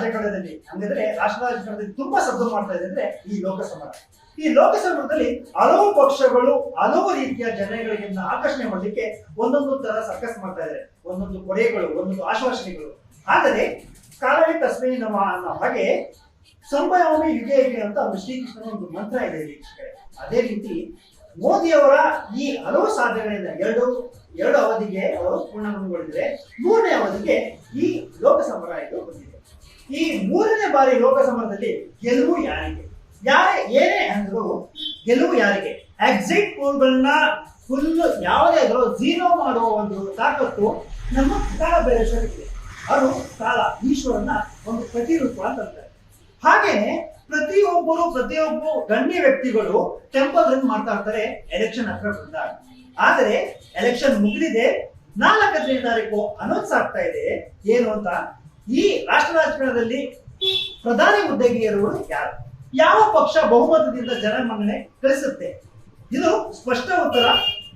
ರಾಜಕಾರಣದಲ್ಲಿ ಅಂದ್ರೆ ರಾಷ್ಟ್ರ ರಾಜಕಾರಣದಲ್ಲಿ ತುಂಬಾ ಸದ್ದು ಮಾಡ್ತಾ ಇದೆ ಅಂದ್ರೆ ಈ ಲೋಕಸಮರ. ಈ ಲೋಕಸಮರದಲ್ಲಿ ಹಲವು ಪಕ್ಷಗಳು ಹಲವು ರೀತಿಯ ಜನಗಳಿಗೆ ಆಕರ್ಷಣೆ ಮಾಡಲಿಕ್ಕೆ ಒಂದೊಂದು ತರ ಸರ್ಕಸ್ ಮಾಡ್ತಾ ಇದ್ದಾರೆ, ಒಂದೊಂದು ಕೊಡೆಗಳು, ಒಂದೊಂದು ಆಶ್ವಾಸನೆಗಳು. ಆದರೆ ಕಾಲವೇ ತಸ್ಮೈ ನಮಃ ಅನ್ನೋ ಹಾಗೆ ಸಂಭಯಾಮಿ ಯುಗೆ ಯುಗೆ ಅಂತ ಒಂದು ಶ್ರೀಕೃಷ್ಣನ ಒಂದು ಮಂತ್ರ ಇದೆ ವೀಕ್ಷಕರೇ. ಅದೇ ರೀತಿ ಮೋದಿಯವರ ಈ ಹಲವು ಸಾಧನೆಗಳಿಂದ ಎರಡು ಅವಧಿಗೆ ಅವರು ಪೂರ್ಣಗೊಂಡಿದ್ದಾರೆ. ಮೂರನೇ ಅವಧಿಗೆ ಈ ಲೋಕಸಮರ ಇದು ಬಂದಿದೆ. ಈ ಮೂರನೇ ಬಾರಿ ಲೋಕಸಮರದಲ್ಲಿ ಗೆಲುವು ಯಾರಿಗೆ, ಏನೇ ಅಂದ್ರು ಗೆಲುವು ಯಾರಿಗೆ? ಎಕ್ಸಿಟ್ ಪೋಲ್ಗಳನ್ನ ಫುಲ್ ಯಾವುದೇ ಝೀರೋ ಮಾಡುವ ಒಂದು ತಾಕತ್ತು ನಮ್ಮ ಕಾಲ ಬೇರೆಶ್ವರಿಗೆ. ಅವರು ಕಾಲ ಈಶ್ವರನ ಒಂದು ಪ್ರತಿರೂಪ ಅಂತ ಅಂತಾರೆ. ಹಾಗೇನೆ ಪ್ರತಿಯೊಬ್ಬ ಗಣ್ಯ ವ್ಯಕ್ತಿಗಳು ಟೆಂಪಲ್ ರನ್ ಮಾಡ್ತಾ ಇರ್ತಾರೆ ಎಲೆಕ್ಷನ್ ಹತ್ರ ಬಂದಾಗ. ಆದರೆ ಎಲೆಕ್ಷನ್ ಮುಗಿದಿದೆ, 4ನೇ ತಾರೀಕು ಅನೌನ್ಸ್ ಆಗ್ತಾ ಇದೆ ಏನು ಅಂತ. ಈ ರಾಷ್ಟ್ರ ರಾಜಕಾರಣದಲ್ಲಿ ಪ್ರಧಾನಿ ಹುದ್ದೆಗೆ ಏರುವುದು ಯಾರು, ಯಾವ ಪಕ್ಷ ಬಹುಮತದಿಂದ ಜನಮನ್ನಣೆ ಗಳಿಸುತ್ತೆ? ಇದು ಸ್ಪಷ್ಟ ಉತ್ತರ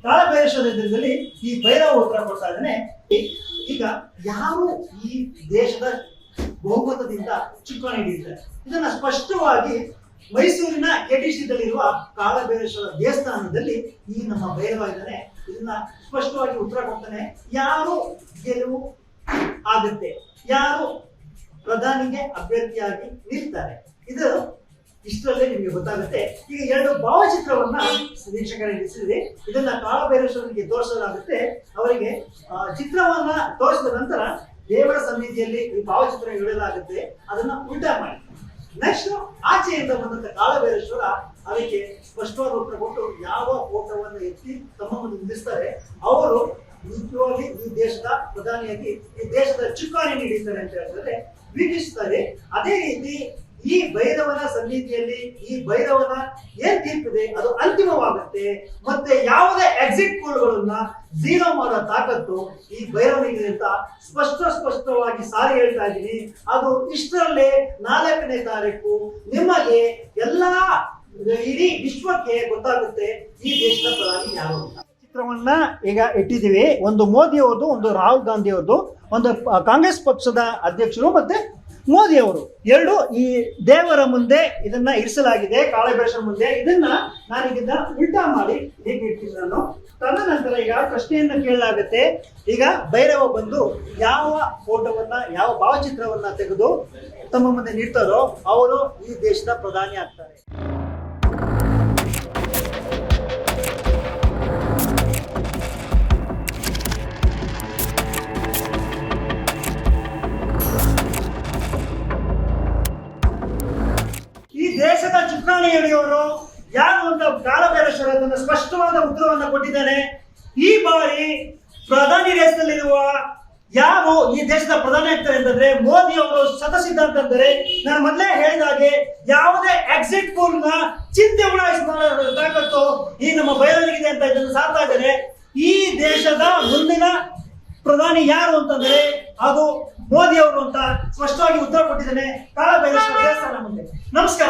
ಕಾಲಭೈರವೇಶ್ವರದಲ್ಲಿ ಈ ಭೈರವ ಉತ್ತರ ಕೊಡ್ತಾ ಇದ್ದಾನೆ. ಈಗ ಯಾರು ಈ ದೇಶದ ಬಹುಮತದಿಂದ ಚುಕ್ಕಾಣಿ ಹಿಡಿದಿದ್ದಾರೆ ಇದನ್ನ ಸ್ಪಷ್ಟವಾಗಿ ಮೈಸೂರಿನ ಕೆಟಿಸಿದಲ್ಲಿರುವ ಕಾಲಭೈರೇಶ್ವರ ದೇವಸ್ಥಾನದಲ್ಲಿ ಈ ನಮ್ಮ ಭೈರವ ಇದ್ದಾನೆ. ಇದನ್ನ ಸ್ಪಷ್ಟವಾಗಿ ಉತ್ತರ ಕೊಡ್ತಾನೆ. ಯಾರು ಗೆಲುವು ಆಗುತ್ತೆ, ಯಾರು ಪ್ರಧಾನಿಗೆ ಅಭ್ಯರ್ಥಿಯಾಗಿ ನಿಲ್ತಾರೆ, ಇದು ಇಷ್ಟರಲ್ಲೇ ನಿಮಗೆ ಗೊತ್ತಾಗುತ್ತೆ. ಈಗ 2 ಭಾವಚಿತ್ರವನ್ನ ವೀಕ್ಷಕರಿಗೆ ಇರಿಸಿದೆ. ಇದನ್ನ ಕಾಲಭೈರೇಶ್ವರನಿಗೆ ತೋರಿಸಲಾಗುತ್ತೆ. ಅವರಿಗೆ ಚಿತ್ರವನ್ನ ತೋರಿಸಿದ ನಂತರ ದೇವರ ಸನ್ನಿಧಿಯಲ್ಲಿ ಈ ಭಾವಚಿತ್ರ ಇಡಲಾಗುತ್ತೆ. ಅದನ್ನ ಉಲ್ಟಾ ಮಾಡಿ ನೆಕ್ಸ್ಟ್ ಆಚೆಯಿಂದ ಬಂದಂತ ಕಾಲಭೈರೇಶ್ವರ ಅದಕ್ಕೆ ಸ್ಪಷ್ಟವಾದ ಉತ್ತರ ಕೊಟ್ಟು ಯಾವ ಫೋಟೋವನ್ನು ಎತ್ತಿ ತಮ್ಮ ಮುಂದೆ ನಿಲ್ಲಿಸ್ತಾರೆ ಅವರು ನಿಜವಾಗಿ ಈ ದೇಶದ ಪ್ರಧಾನಿಯಾಗಿ ಈ ದೇಶದ ಚುಕ್ಕಾಣಿ ನೀಡಿದ್ದಾರೆ ಅಂತ ಹೇಳಿದ್ರೆ ವೀಕ್ಷಿಸ್ತಾರೆ. ಅದೇ ರೀತಿ ಈ ಭೈರವನ ಸನ್ನಿಧಿಯಲ್ಲಿ ಈ ಭೈರವನ ಏನ್ ತೀರ್ಪಿದೆ ಅದು ಅಂತಿಮವಾಗುತ್ತೆ. ಮತ್ತೆ ಯಾವುದೇ ಎಕ್ಸಿಟ್ ಪೋಲ್ಗಳನ್ನ ಝೀರೋ ಮಾಡೋ ತಾಕತ್ತು ಈ ಭೈರವನಿಗೆ ಅಂತ ಸ್ಪಷ್ಟವಾಗಿ ಸಾರಿ ಹೇಳ್ತಾ ಇದ್ದೀನಿ. ಅದು ಇಷ್ಟರಲ್ಲೇ 4ನೇ ತಾರೀಕು ನಿಮಗೆ ಎಲ್ಲಾ ಇಡೀ ವಿಶ್ವಕ್ಕೆ ಗೊತ್ತಾಗುತ್ತೆ ಈ ದೇಶದ ಪ್ರಧಾನಿ ಯಾರು ಅಂತ. ಚಿತ್ರವನ್ನ ಈಗ ಇಟ್ಟಿದ್ದೀವಿ. ಒಂದು ಮೋದಿ ಅವ್ರದ್ದು, ಒಂದು ರಾಹುಲ್ ಗಾಂಧಿ ಅವ್ರದ್ದು, ಒಂದು ಕಾಂಗ್ರೆಸ್ ಪಕ್ಷದ ಅಧ್ಯಕ್ಷರು ಮತ್ತೆ ಮೋದಿ ಅವರು ಎರಡು ಈ ದೇವರ ಮುಂದೆ ಇದನ್ನ ಇರಿಸಲಾಗಿದೆ. ಕಾಲಭೈರೇಶ್ವರ ಮುಂದೆ ಇದನ್ನ ನಾನೀಗ ಉಲ್ಟಾ ಮಾಡಿ ಹೇಗೆ ಇಡ್ತೀನಿ ನಾನು. ತದನಂತರ ಈಗ ಪ್ರಶ್ನೆಯನ್ನ ಕೇಳಲಾಗುತ್ತೆ. ಈಗ ಭೈರವ ಬಂದು ಯಾವ ಫೋಟೋವನ್ನ ಯಾವ ಭಾವಚಿತ್ರವನ್ನ ತೆಗೆದು ತಮ್ಮ ಮುಂದೆ ನಿಡ್ತಾರೋ ಅವರು ಈ ದೇಶದ ಪ್ರಧಾನಿ ಆಗ್ತಾರೆ. ದೇಶದ ಚುಕ್ಕಾಣಿ ಹಿಡಿಯೋರು ಯಾರು ಅಂತ ಕಾಲಭೈರೇಶ್ವರ ತನ್ನ ಸ್ಪಷ್ಟವಾದ ಉತ್ತರವನ್ನ ಕೊಟ್ಟಿದ್ದಾನೆ. ಈ ಬಾರಿ ಪ್ರಧಾನಿ ರೇಸ್ನಲ್ಲಿರುವ ಯಾರು ಈ ದೇಶದ ಪ್ರಧಾನಿ ಆಗ್ತಾರೆ ಅಂತಂದ್ರೆ ಮೋದಿ ಅವರು ಶತಸಿದ್ಧಾಂತ ಅಂದರೆ ನಾನು ಮೊದಲೇ ಹೇಳಿದ ಹಾಗೆ ಯಾವುದೇ ಎಕ್ಸಿಟ್ ಪೋಲ್ ನ ಚಿಂತೆ ಉಡಾಯಿಸುವ ತಾಕತ್ತು ಈ ನಮ್ಮ ಭೈರವನಿಗಿದೆ ಅಂತ ಇದನ್ನು ಸಾರ್ತಾ ಇದ್ದಾರೆ. ಈ ದೇಶದ ಮುಂದಿನ ಪ್ರಧಾನಿ ಯಾರು ಅಂತಂದ್ರೆ ಅದು ಮೋದಿ ಅವರು ಅಂತ ಸ್ಪಷ್ಟವಾಗಿ ಉತ್ತರ ಕೊಟ್ಟಿದ್ದಾನೆ ಕಾಲಭೈರೇಶ್ವರ ದೇವಸ್ಥಾನ ಮುಂದೆ. ನಮಸ್ಕಾರ.